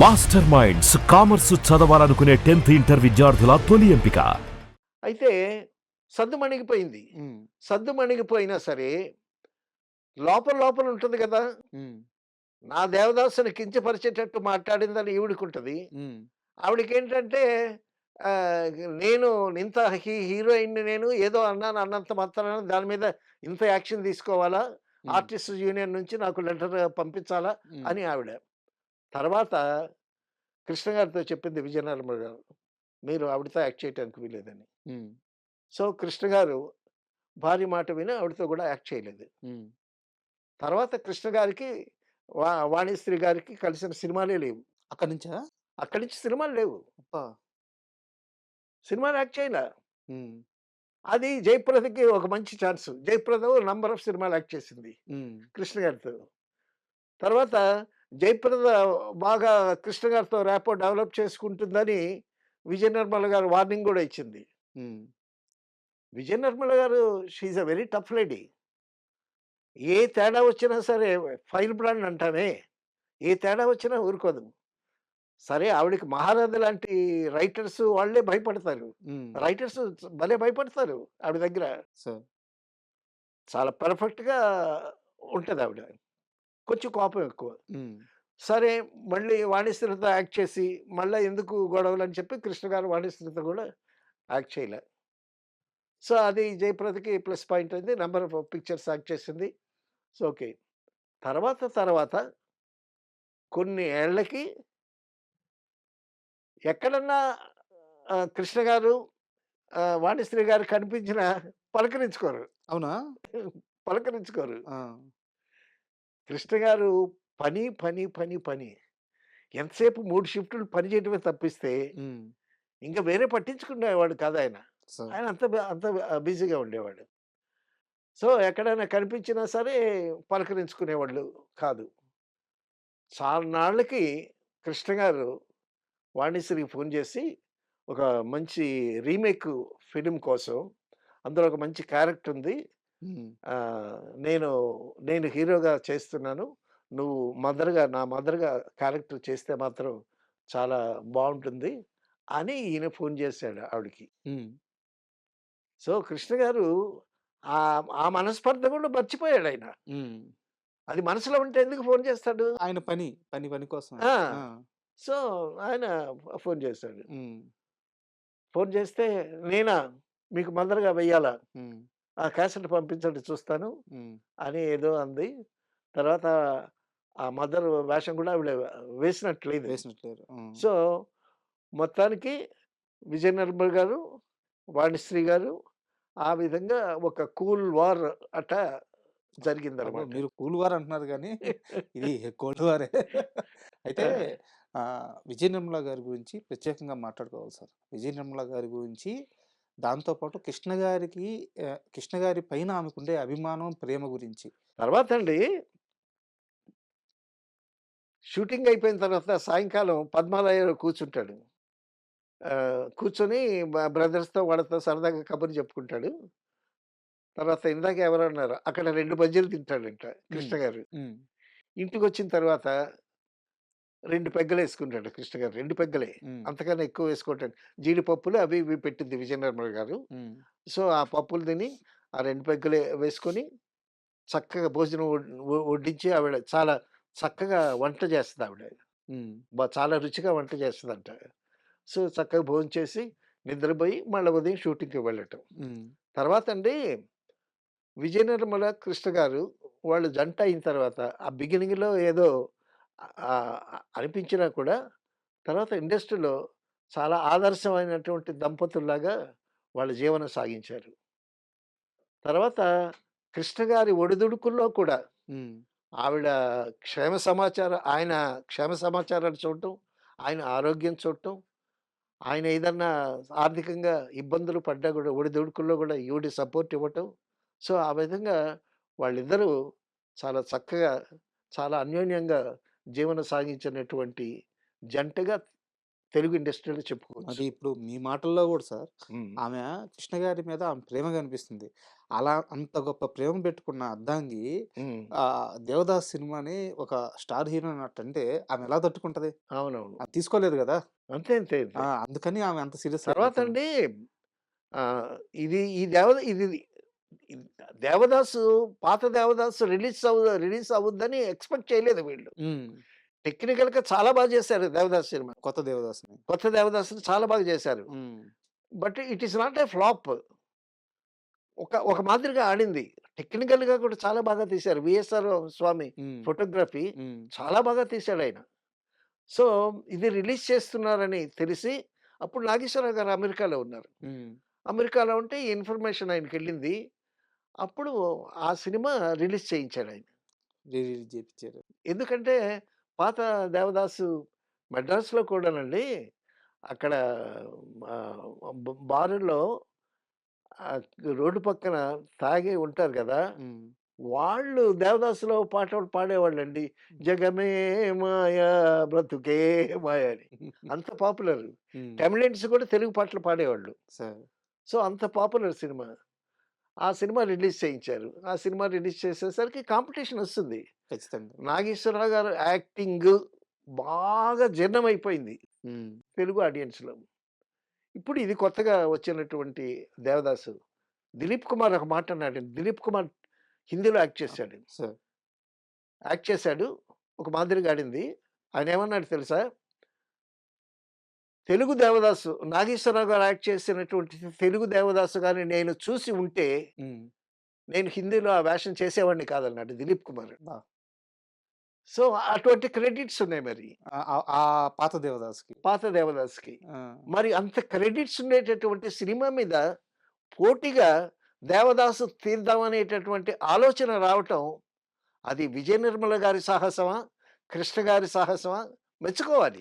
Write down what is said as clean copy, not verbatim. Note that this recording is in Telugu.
మాస్టర్ మైండ్స్ కామర్స్ చదవాలనుకునే 10th ఇంటర్ విద్యార్థుల తొలి ఎంపిక. అయితే సద్దుమణిగిపోయింది. హ్మ్. సద్దుమణిగిపోయినా సరే, లోపల లోపల ఉంటుంది గదా! హ్మ్. నా దేవదాసుని కించపరిచేటట్టు మాట్లాడిందని ఈవిడకుంటది. హ్మ్. ఆవిడకేంటంటే ఆహ్, నేను ఇంత హీరోయిన్‌ని నేను ఏదో అన్నాను అన్నంత మాత్రాన దాని మీద ఇంత యాక్షన్ తీసుకోవాలా? హ్మ్. ఆర్టిస్ట్ యూనియన్ నుంచి నాకు లెటర్ పంపించాలా? హ్మ్. అని ఆవిడ. తర్వాత కృష్ణ గారితో చెప్పింది విజయనిర్మల గారు. మీరు ఆవిడతో యాక్ట్ చేయటానికి వీల్లేదని. హ్మ్. సో, కృష్ణ గారు భార్య మాట విని ఆవిడతో గూడా యాక్ట్ చేయలేదు. హ్మ్. తర్వాత కృష్ణ గారికి, వాణిశ్రీ గారికి కలిసిన సినిమాలే లేవు. అక్కడి నుంచా? అక్కడి నుంచి సినిమాలు లేవు. అబ్బా! సినిమాలు యాక్ట్ చేయలా. హ్మ్. అది జయప్రదకి ఒక మంచి ఛాన్స్. జయప్రద నంబర్ ఆఫ్ సినిమాలు యాక్ట్ చేసింది హ్మ్. కృష్ణ గారితో. తర్వాత జయప్రద బాగా కృష్ణ గారితో ర్యాపో డెవలప్ చేసుకుంటుందని విజయ నిర్మల గారు వార్నింగ్ గూడా ఇచ్చింది. హ్మ్. Vijaya Nirmala garu she is a very tough lady. ఏ తేడా వచ్చినా సరే ఫైర్ బ్రాండ్ అంటామే. ఏ తేడా వచ్చినా ఊరుకోదు. సరే ఆవిడకి మహానది లాంటి రైటర్స్ వాళ్ళే భయపడతారు. హ్మ్. రైటర్స్ భలే భయపడతారు ఆవిడ దగ్గర. సో చాలా పర్ఫెక్ట్‌గా ఉంటదావిడ. కొంచెం కోపం ఎక్కువ. హ్మ్. సరే మళ్ళీ వాణిశ్రీతో యాక్ట్ చేసి, మళ్ళా ఎందుకు గొడవలని చెప్పి కృష్ణ గారు వాణిశ్రీతో గూడా యాక్ట్ చేయలే. సో, అది జయప్రదకి ప్లస్ పాయింట్ అయింది. నంబర్ ఆఫ్ పిక్చర్స్ యాక్ట్ చేసింది. So, okay. తర్వాత కొన్ని ఏళ్ళకి ఎక్కడన్నా కృష్ణ గారు, వాణిశ్రీ గారు కనిపించినా పలకరించుకోరు. అవునా? పలకరించుకోరు. ఆ! కృష్ణ గారు పని. ఎంతసేపు 3 షిఫ్టులు పని చేయటమే తప్పిస్తే, హ్మ్. ఇంక వేరే పట్టించుకునేవాడు కాదాయన. సో ఆయన అంత బిజీగా ఉండేవాడు. సో, ఎక్కడైనా కనిపించినా సరే పలకరించుకునేవాళ్ళు కాదు. చాలా నాళ్ళకి కృష్ణ గారు వాణిశ్రీకి ఫోను చేసి, ఒక మంచి రీమేక్ ఫిల్మ్ కోసం, అందులో ఒక మంచి క్యారెక్టర్ ఉంది. హ్మ్. ఆహ్, నేను నేను హీరోగా చేస్తున్నాను. నువ్వు నా మదర్‌గా క్యారెక్టర్ చేస్తే మాత్రం చాలా బావుంటుంది అని ఈయన ఫోను చేసాడు ఆవిడకి. హ్మ్. సో, కృష్ణ గారు ఆ మనస్పర్ధ కూడా మర్చిపోయాడాయన. హ్మ్. అది మనసులో ఉంటే ఎందుకు ఫోను చేస్తాడు? ఆయన పని కోసం. ఆ! ఆ! సో, ఆయన ఫోను చేసాడు. హ్మ్. ఫోను చేస్తే, "నేనా? మీకు మదర్‌గా వెయ్యాలా? హ్మ్. ఆ క్యాసెట్ పంపించండి చూస్తాను" హ్మ్. అని ఏదో అంది. తర్వాత ఆ మదర్ వేషం కూడా ఆవిడ వేసినట్టు లేదు. వేసినట్లేరు. హ్మ్. సో, మొత్తానికి విజయ నిర్మల్ గారు, వాణిశ్రీ గారు ఆ విధంగా ఒక కూల్ వార్ అట బాబోయ్! జరిగిందనమాట. మీరు కూల్ వార్ అంటున్నారు గానీ, ఇది కోల్డ్ వారే. అయితే ఆ! విజయ నిర్మల గారి గురించి ప్రత్యేకంగా మాట్లాడుకోవాలి సార్. విజయ నిర్మల గారి గురించి, దాంతో పాటు కృష్ణ గారి పైన ఆమెకుండే అభిమానం, ప్రేమ గురించి. తర్వాతండి షూటింగ్ అయిపోయిన తర్వాత సాయంకాలం పద్మాలయలో కూర్చుంటాడు. కూర్చొని బ్రదర్స్‌తో వాళ్ళతో సరదాగా కబుర్లు చెప్పుకుంటాడు. తర్వాత ఇందాక ఎవరో అన్నారు. అక్కడ 2 బజ్జీలు తింటాడంట హ్మ్. కృష్ణ గారు. హ్మ్. ఇంటికొచ్చిన తర్వాత 2 పెగ్గలేసుకుంటాడు కృష్ణ గారు. 2 పెగ్గలే. హ్మ్. అంతకన్నా ఎక్కువ వేసుకోవటం జీడిపప్పులు అవి ఇవి పెట్టింది విజయ నిర్మల గారు. హ్మ్. సో, ఆ పప్పులు తిని ఆ 2 పెగ్గలే వేసుకొని చక్కగా భోజనం వడ్డించి ఆవిడ చాలా చక్కగా వంట చేస్తదావిడ. హ్మ్. చాలా రుచిగా వంట చేస్తదంట. సో, చక్కగా భోంచేసి నిద్రపోయి మళ్ళా ఉదయం షూటింగ్‌కి వెళ్ళటం. హ్మ్. తర్వాతండి విజయ నిర్మల, కృష్ణ గారు వాళ్ళు జంట అయిన తర్వాత ఆ బిగినింగ్‌లో ఏదో అనిపించినా కూడా తర్వాత ఇండస్ట్రీలో చాలా ఆదర్శమైనటువంటి దంపతుల్లాగా వాళ్ళ జీవనం సాగించారు. తర్వాత కృష్ణ గారి ఒడిదుడుకుల్లో కూడా హ్మ్. ఆవిడ ఆయన క్షేమ సమాచారాలు చూడటం, ఆయన ఆరోగ్యం చూడటం, ఆయన ఏదన్నా ఆర్థికంగా ఇబ్బందులు పడ్డా గూడా ఒడిదుడుకుల్లో గూడా ఈవిడ సపోర్ట్ ఇవ్వటం. సో, ఆ విధంగా వాళ్ళిద్దరూ చాలా చక్కగా, చాలా అన్యోన్యంగా జీవనం సాగించినటువంటి జంటగా తెలుగు ఇండస్ట్రీలో చెప్పుకోవచ్చు. అది ఇప్పుడు మీ మాటల్లో గూడా సార్, హ్మ్. ఆమె కృష్ణ గారి మీద ఆమె ప్రేమ కనిపిస్తుంది. అలా అంత గొప్ప ప్రేమ పెట్టుకున్న అర్ధాంగి హ్మ్. 'దేవదాస్' సినిమాని ఒక స్టార్ హీరోయిన్ అట్టంటే ఆమె ఎలా తట్టుకుంటది? అవునవును. ఆమె తీసుకోలేదు గదా! అంతే, అంతే, అంతే. అందుకని ఆమె అంత సీరియస్ అయిపోతుంది. తర్వాతండి ఇది ఈ ఇది ఇది 'దేవదాసు' పాత 'దేవదాసు' రిలీజ్ అవుద్దని ఎక్స్‌పెక్ట్ చేయలేదు వీళ్ళు. హ్మ్. టెక్నికల్‌గా చాలా బాగా చేశారు 'దేవదాసు' సినిమా. కొత్త 'దేవదాస్‌ని'. కొత్త 'దేవదాసుని' చాలా బాగా చేశారు. హ్మ్. But it is not a flop. ఒక మాదిరిగా ఆడింది. టెక్నికల్‌గా కూడా చాలా బాగా తీశారు. 'వీఎస్ఆర్ స్వామి' హ్మ్. ఫోటోగ్రఫీ హ్మ్. చాలా బాగా తీశాడాయన. సో, ఇది రిలీజ్ చేస్తున్నారని తెలిసి అప్పుడు నాగేశ్వరరావు గారు అమెరికాలో ఉన్నారు. హ్మ్. అమెరికాలో ఉంటే ఈ ఇన్ఫర్మేషన్ ఆయనకెళ్ళింది. అప్పుడు ఆ సినిమా రిలీజ్ చేయించాడాయన. రిలీజ్ చేపిచ్చారు. ఎందుకంటే పాత 'దేవదాసు' మద్రాసులో కూడానండి అక్కడ బారుల్లో రోడ్డు పక్కన తాగి ఉంటారు గదా! హ్మ్. వాళ్ళు 'దేవదాసులో' పాటలు పాడేవాళ్ళండి. 'జగమే మాయ బ్రతుకే మాయ' అని. అంత పాపులర్. హ్మ్. తమిళియన్స్ కూడా తెలుగు పాటలు పాడేవాళ్ళు. సార్. సో, అంత పాపులర్ సినిమా. ఆ సినిమా రిలీజ్ చేయించారు. ఆ సినిమా రిలీజ్ చేసేసరికి కాంపిటీషన్ ఒస్తుంది. ఖచ్చితంగా. నాగేశ్వరరావు గారు యాక్టింగు బాగా జీర్ణమైపోయింది హ్మ్. తెలుగు ఆడియన్స్‌లో. ఇప్పుడు ఇది కొత్తగా వచ్చినటువంటి 'దేవదాసు.' దిలీప్ కుమార్ ఒక మాట అన్నాడు. దిలీప్ కుమార్ హిందీలో యాక్ట్ చేశాడు. సార్. యాక్ట్ చేశాడు. ఒక మాదిరిగా ఆడింది. ఆయనేమన్నాడో తెలుసా? తెలుగు 'దేవదాసు' నాగేశ్వరరావు గారు యాక్ట్ చేసినటువంటి తెలుగు 'దేవదాసు' గాని నేను చూసి ఉంటే, హ్మ్. నేను హిందీలో ఆ వేషం చేసేవాడిని కాదన్నాడు దిలీప్ కుమార్. అబ్బా! సో, అటువంటి క్రెడిట్స్ ఉన్నాయి మరి. ఆ పాత 'దేవదాస్‌కి'. పాత 'దేవదాసు'కి. ఆ! మరి అంత క్రెడిట్స్ ఉండేటటువంటి సినిమా మీద పోటీగా 'దేవదాసు' తీద్దామనేటటువంటి ఆలోచన రావటం, అది విజయ నిర్మల గారి సాహసమా? కృష్ణ గారి సాహసమా? మెచ్చుకోవాలి.